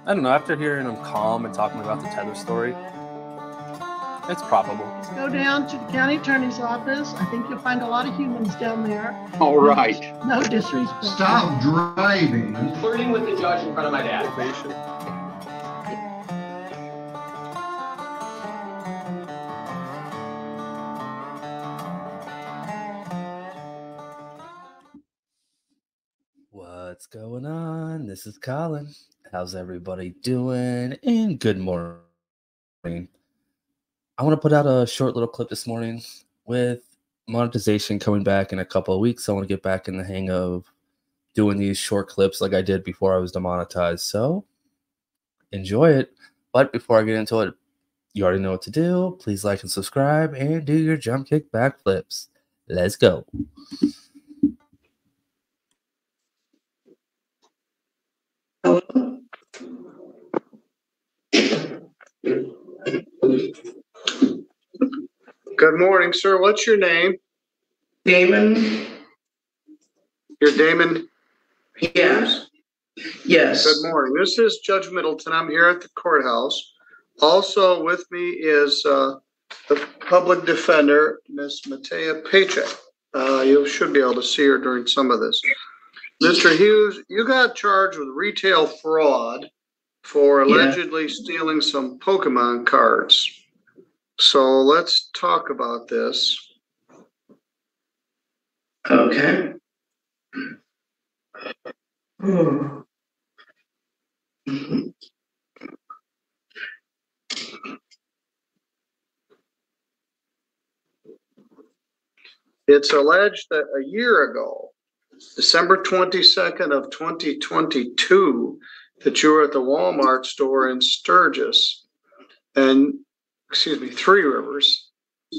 I don't know. After hearing him calm and talking about the tether story, it's probable. Go down to the county attorney's office. I think you'll find a lot of humans down there. All right. No disrespect. Stop driving. I'm flirting with the judge in front of my dad. What's going on? This is Colin. How's everybody doing? And good morning. I want to put out a short little clip this morning. With monetization coming back in a couple of weeks, I want to get back in the hang of doing these short clips like I did before I was demonetized. So enjoy it. But before I get into it, you already know what to do. Please like and subscribe and do your jump kick backflips. Let's go. Good morning, sir. What's your name? Damon? You're Damon? Yes. Yes. Good morning. This is Judge Middleton. I'm here at the courthouse. Also with me is the public defender, Miss Matea Paycheck. You should be able to see her during some of this. Mr. Hughes, you got charged with retail fraud for allegedly stealing some Pokemon cards. So let's talk about this. Okay. It's alleged that a year ago, December 22nd of 2022, that you were at the Walmart store in Sturgis and Three Rivers,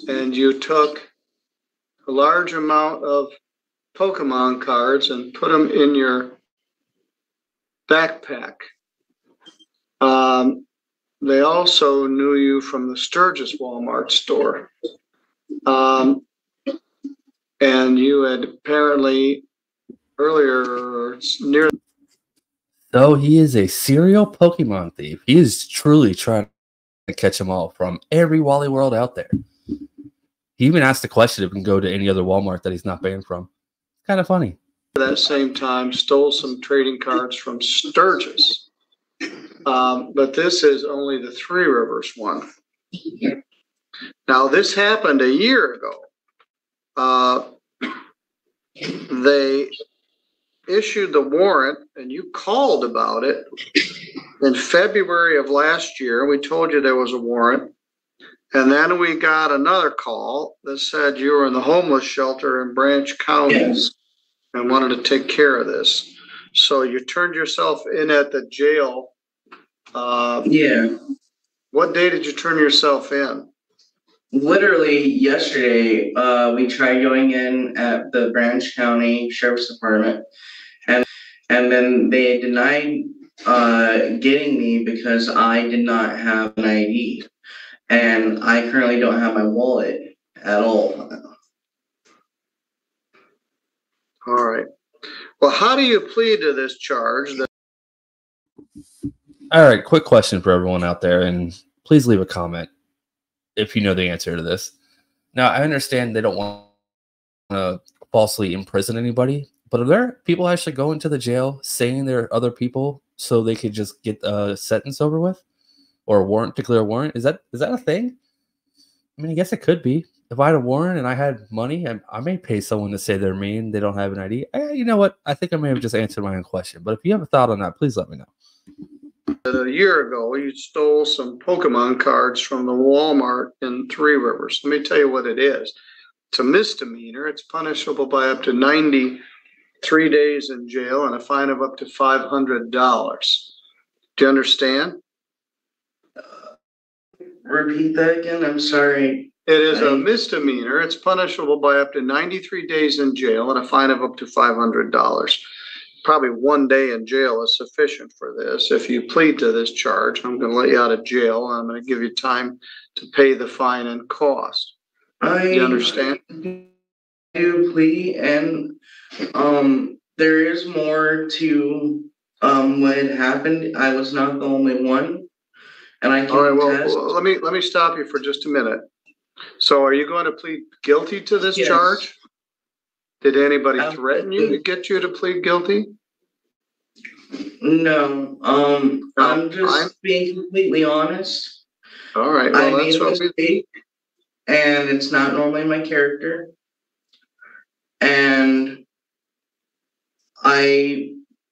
and you took a large amount of Pokemon cards and put them in your backpack. They also knew you from the Sturgis Walmart store. And you had apparently earlier near. So he is a serial Pokemon thief. He is truly trying to catch them all from every Wally World out there. He even asked the question if he can go to any other Walmart that he's not banned from. It's kind of funny. At that same time, stole some trading cards from Sturgis. But this is only the Three Rivers one. Now, this happened a year ago. They issued the warrant, and you called about it in February of last year. We told you there was a warrant. And then we got another call that said you were in the homeless shelter in Branch County and wanted to take care of this. So you turned yourself in at the jail. What day did you turn yourself in? Literally yesterday, we tried going in at the Branch County Sheriff's Department, and then they denied getting me because I did not have an ID, and I currently don't have my wallet at all. All right. Well, how do you plead to this charge? All right, quick question for everyone out there, and please leave a comment if you know the answer to this. Now, I understand they don't want to falsely imprison anybody, but are there people actually going to the jail saying they're other people so they could just get a sentence over with, or a warrant to clear a warrant? Is that a thing? I mean, I guess it could be. If I had a warrant and I had money, I may pay someone to say they're me and they don't have an ID. You know what? I think I may have just answered my own question. But if you have a thought on that, please let me know. A year ago, you stole some Pokemon cards from the Walmart in Three Rivers. Let me tell you what it is. It's a misdemeanor. It's punishable by up to 93 days in jail and a fine of up to $500. Do you understand? Repeat that again. I'm sorry. It is a misdemeanor. It's punishable by up to 93 days in jail and a fine of up to $500. Probably 1 day in jail is sufficient for this. If you plead to this charge, I'm going to let you out of jail, and I'm going to give you time to pay the fine and cost. Do you understand? I do plead, and there is more to what had happened. I was not the only one, and I All right, can well, attest. let me stop you for just a minute. So are you going to plead guilty to this Yes. charge? Did anybody Absolutely. threaten you to get you to plead guilty? No, I'm just being completely honest. All right, I well, made that's a what we, mistake, and it's not normally my character. And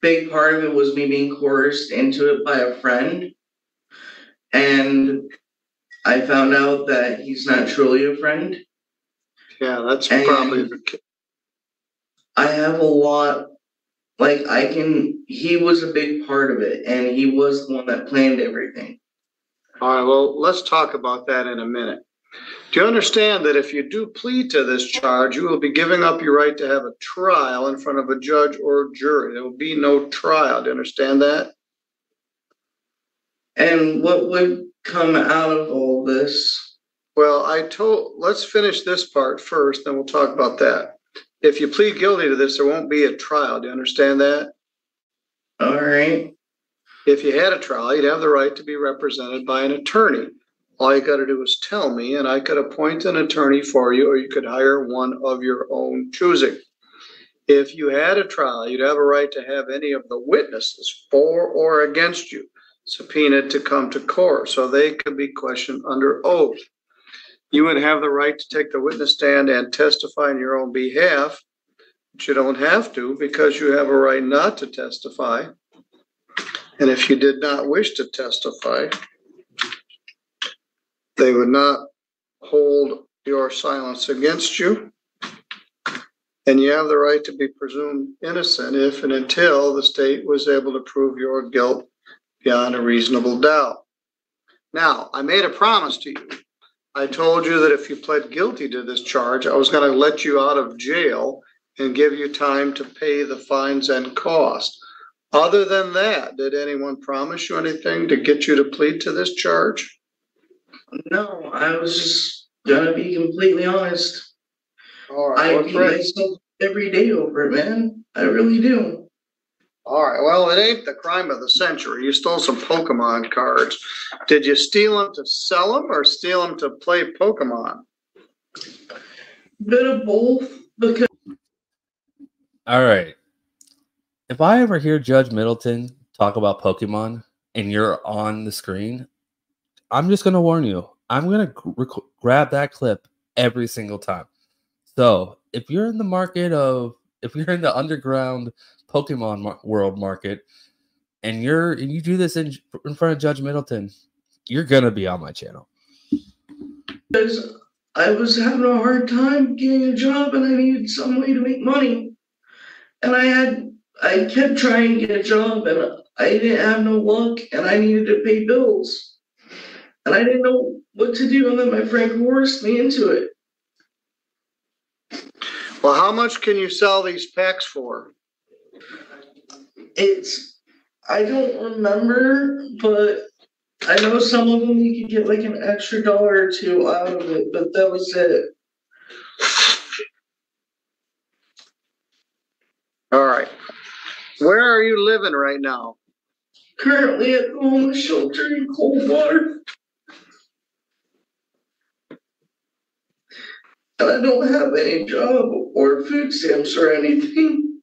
big part of it was me being coerced into it by a friend. And I found out that he's not truly a friend. yeah, that's And probably the case. I have a lot, he was a big part of it, and he was the one that planned everything. All right, well, let's talk about that in a minute. Do you understand that if you do plead to this charge, you will be giving up your right to have a trial in front of a judge or jury? There will be no trial. Do you understand that? And what would come out of all this? Well, let's finish this part first, then we'll talk about that. If you plead guilty to this, there won't be a trial. Do you understand that? All right. If you had a trial, you'd have the right to be represented by an attorney. All you got to do is tell me, and I could appoint an attorney for you, or you could hire one of your own choosing. If you had a trial, you'd have a right to have any of the witnesses for or against you subpoenaed to come to court so they could be questioned under oath. You would have the right to take the witness stand and testify on your own behalf, but you don't have to because you have a right not to testify. And if you did not wish to testify, they would not hold your silence against you. And you have the right to be presumed innocent if and until the state was able to prove your guilt beyond a reasonable doubt. Now, I made a promise to you. I told you that if you pled guilty to this charge, I was going to let you out of jail and give you time to pay the fines and costs. Other than that, did anyone promise you anything to get you to plead to this charge? No, I was just gonna be completely honest. All right, I beat myself every day over it, man. I really do. All right, well, it ain't the crime of the century. You stole some Pokemon cards. Did you steal them to sell them or steal them to play Pokemon? Bit of both, because All right. If I ever hear Judge Middleton talk about Pokemon and you're on the screen, I'm just going to warn you. I'm going to grab that clip every single time. So if you're in the if you're in the underground Pokemon world market and you do this in front of Judge Middleton, you're going to be on my channel. I was having a hard time getting a job and I needed some way to make money. And I kept trying to get a job and I didn't have no luck and I needed to pay bills. And I didn't know what to do, and then my friend coerced me into it. Well, how much can you sell these packs for? I don't remember, but I know some of them you could get like an extra $1 or $2 out of it, but that was it. All right. Where are you living right now? Currently at the homeless shelter in Coldwater. And I don't have any job or food stamps or anything.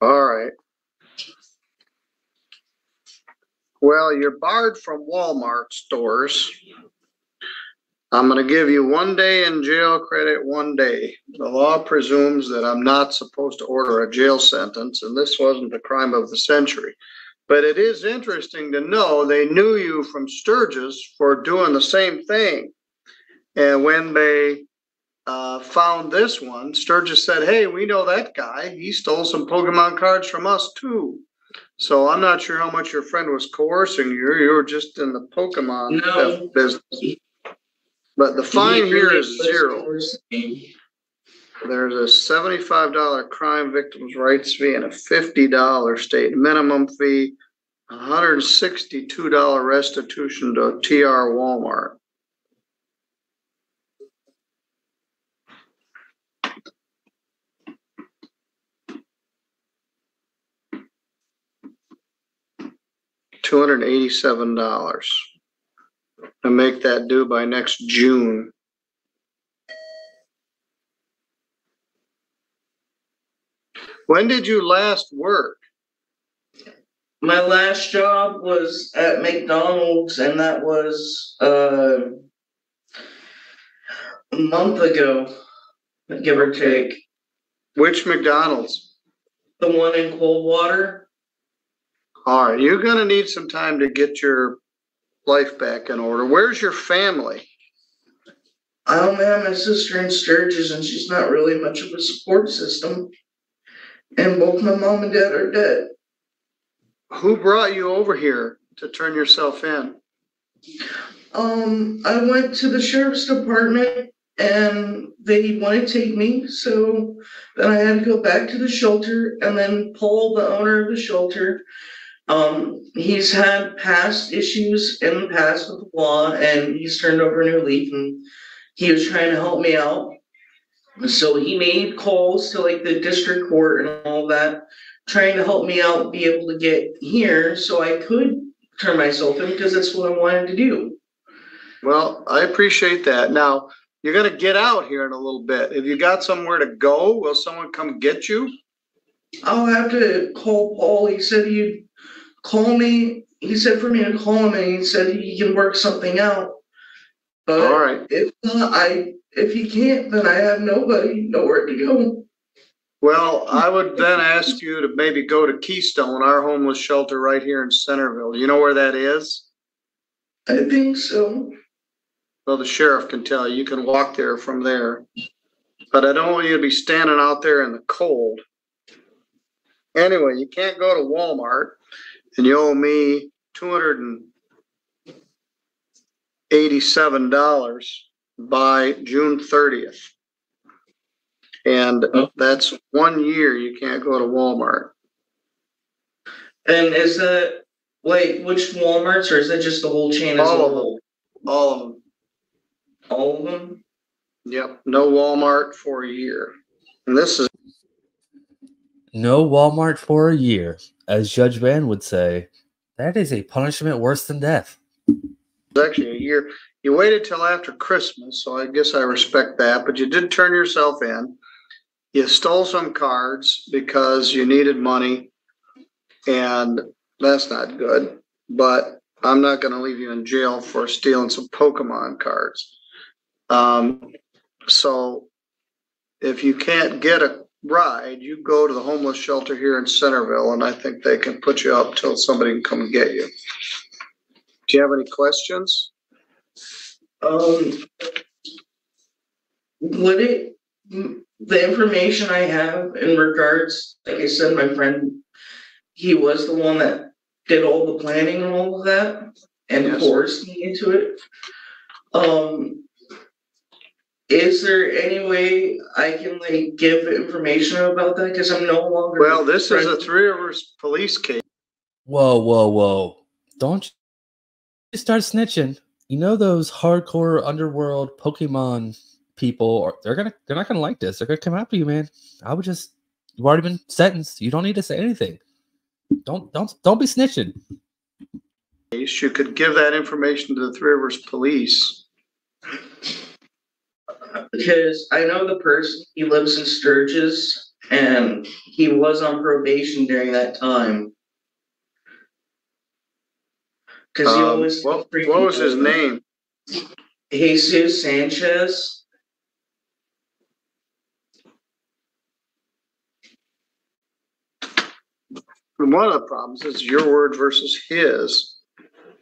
All right. Well, you're barred from Walmart stores. I'm going to give you 1 day in jail credit, 1 day. The law presumes that I'm not supposed to order a jail sentence, and this wasn't the crime of the century. But it is interesting to know they knew you from Sturgis for doing the same thing. And when they found this one, Sturgis said, hey, we know that guy. He stole some Pokemon cards from us too. So I'm not sure how much your friend was coercing you. You were just in the Pokemon business. But the fine here is $0. There's a $75 crime victims' rights fee and a $50 state minimum fee, $162 restitution to TR Walmart. $287. And make that due by next June. When did you last work? My last job was at McDonald's, and that was a month ago, give or take. Which McDonald's? The one in Coldwater. All right, you're going to need some time to get your life back in order. Where's your family? I only have my sister in Sturgis, and she's not really much of a support system. And both my mom and dad are dead. Who brought you over here to turn yourself in? I went to the sheriff's department, and they wanted to take me, so then I had to go back to the shelter, and then Paul, the owner of the shelter, he's had past issues in the past with the law, and he's turned over a new leaf, and he was trying to help me out. So he made calls to like the district court and all that, trying to help me out, be able to get here so I could turn myself in, because that's what I wanted to do. Well, I appreciate that. Now, you're going to get out here in a little bit. Have you got somewhere to go? Will someone come get you? I'll have to call Paul. He said he'd call me. He said for me to call him, and he said he can work something out. But all right. If not, if he can't, then I have nowhere to go. Well, I would then ask you to maybe go to Keystone, our homeless shelter right here in Centerville. Do you know where that is? I think so. Well, the sheriff can tell you. You can walk there from there. But I don't want you to be standing out there in the cold. Anyway, you can't go to Walmart, and you owe me $287 by June 30th. And that's 1 year you can't go to Walmart. And is that like which Walmarts, or is that just the whole chain as a whole? All of them. All of them? Yep. No Walmart for a year. And this is No Walmart for a year. As Judge Van would say, that is a punishment worse than death. actually a year. You waited till after Christmas, so I guess I respect that. But you did turn yourself in. You stole some cards because you needed money, and that's not good. But I'm not going to leave you in jail for stealing some Pokémon cards. So if you can't get a ride, you go to the homeless shelter here in Centerville, and I think they can put you up till somebody can come and get you. Do you have any questions? Would it, the information I have in regards, like I said, my friend, he was the one that did all the planning and all of that and forced me into it. Is there any way I can like give information about that? Because I'm no longer. Well, this is a Three Rivers police case. Whoa. Don't you start snitching. You know those hardcore underworld Pokemon people, they're not gonna like this. They're gonna come after you, man. You've already been sentenced. You don't need to say anything. Don't be snitching. You could give that information to the Three Rivers police. Because I know the person, he lives in Sturgis, and he was on probation during that time. Because he always what was his name? Jesus Sanchez. And one of the problems is your word versus his.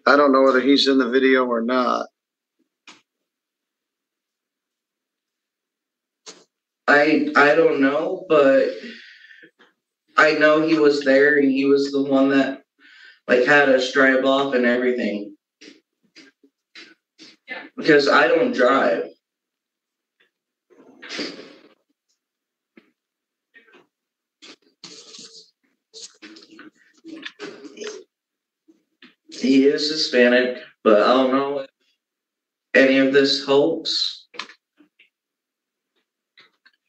I don't know whether he's in the video or not. I don't know, but I know he was there, and he was the one that like had us drive off and everything. Because I don't drive. He is Hispanic, but I don't know if any of this helps.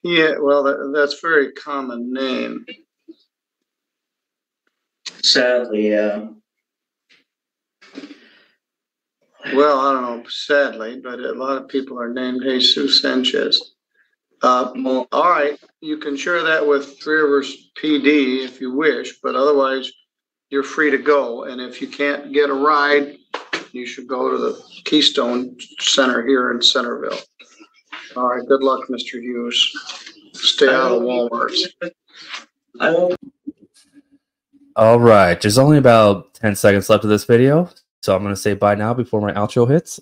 Yeah, well, that's a very common name. Sadly, yeah. Well, I don't know, sadly, but a lot of people are named Jesus Sanchez. All right, you can share that with Three Rivers PD if you wish, but otherwise you're free to go. And if you can't get a ride, you should go to the Keystone Center here in Centerville. All right, good luck, Mr. Hughes. Stay out of Walmart's. I hope All right, there's only about 10 seconds left of this video, so I'm going to say bye now before my outro hits.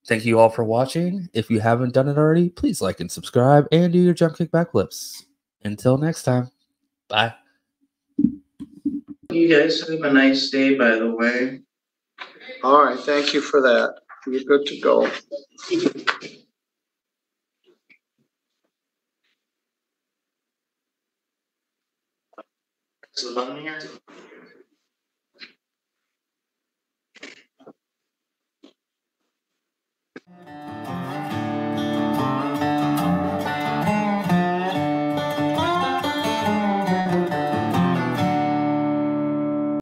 Thank you all for watching. If you haven't done it already, please like and subscribe and do your jump kick backflips. Until next time, bye. you guys have a nice day, by the way. All right, thank you for that. You're good to go. Is it on here?